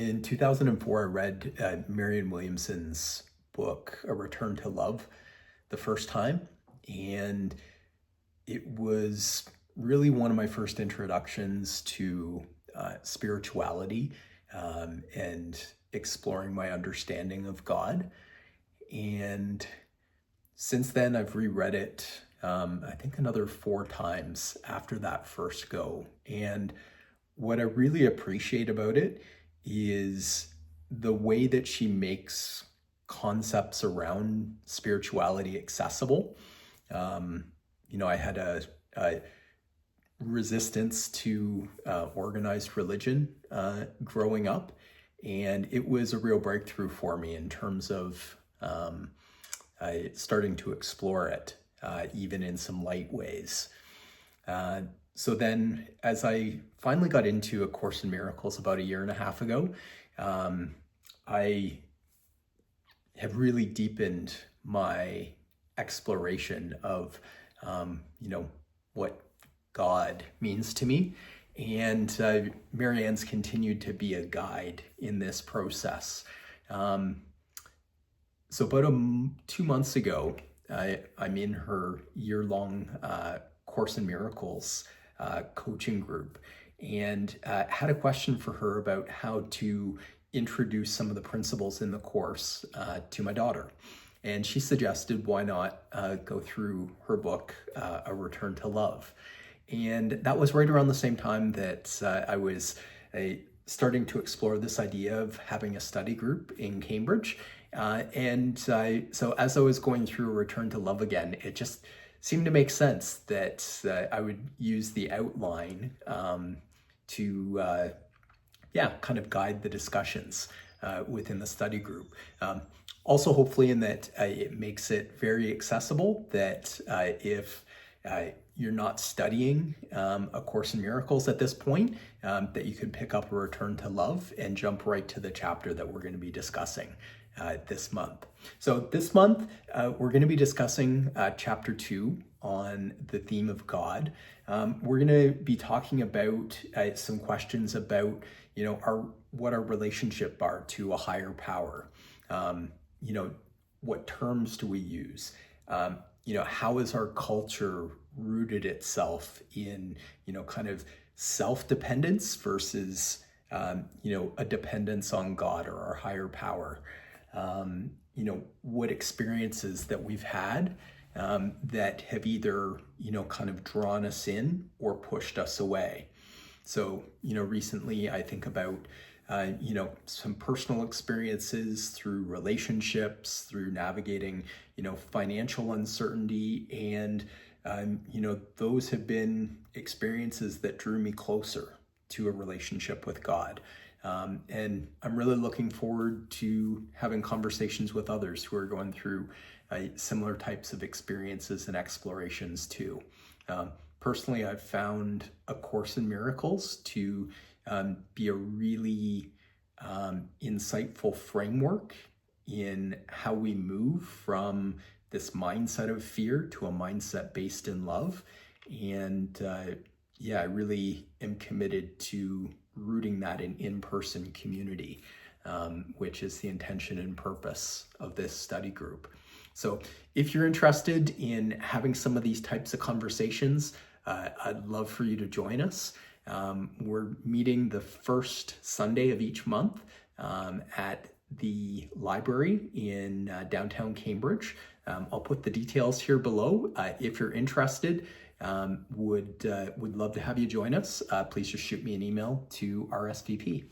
In 2004, I read Marianne Williamson's book, A Return to Love, the first time. And it was really one of my first introductions to spirituality and exploring my understanding of God. And since then, I've reread it, I think another 4 times after that first go. And what I really appreciate about it is the way that she makes concepts around spirituality accessible. I had a resistance to organized religion growing up, and it was a real breakthrough for me in terms of starting to explore it, even in some light ways. So then, as I finally got into A Course in Miracles about 1.5 years ago, I have really deepened my exploration of, what God means to me. And Marianne's continued to be a guide in this process. So about 2 months ago, I'm in her year-long Course in Miracles coaching group, and had a question for her about how to introduce some of the principles in the course to my daughter. And she suggested, why not go through her book, A Return to Love. And that was right around the same time that I was starting to explore this idea of having a study group in Cambridge. So as I was going through A Return to Love again, it just seemed to make sense that I would use the outline to kind of guide the discussions within the study group. Also, hopefully in that it makes it very accessible, that if you're not studying A Course in Miracles at this point, that you could pick up A Return to Love and jump right to the chapter that we're going to be discussing this month. So this month, we're going to be discussing chapter 2 on the theme of God. We're going to be talking about some questions about, what our relationship are to a higher power. What terms do we use? How is our culture rooted itself in, kind of self-dependence versus, a dependence on God or our higher power? What experiences that we've had that have either, kind of drawn us in or pushed us away. So, recently I think about, some personal experiences through relationships, through navigating, financial uncertainty. And, those have been experiences that drew me closer to a relationship with God. And I'm really looking forward to having conversations with others who are going through similar types of experiences and explorations too. Personally, I've found A Course in Miracles to be a really insightful framework in how we move from this mindset of fear to a mindset based in love. And I really am committed to rooting that in-person community, which is the intention and purpose of this study group. So if you're interested in having some of these types of conversations, I'd love for you to join us. We're meeting the first Sunday of each month at the library in downtown Cambridge. I'll put the details here below. If you're interested, would love to have you join us. Please just shoot me an email to RSVP.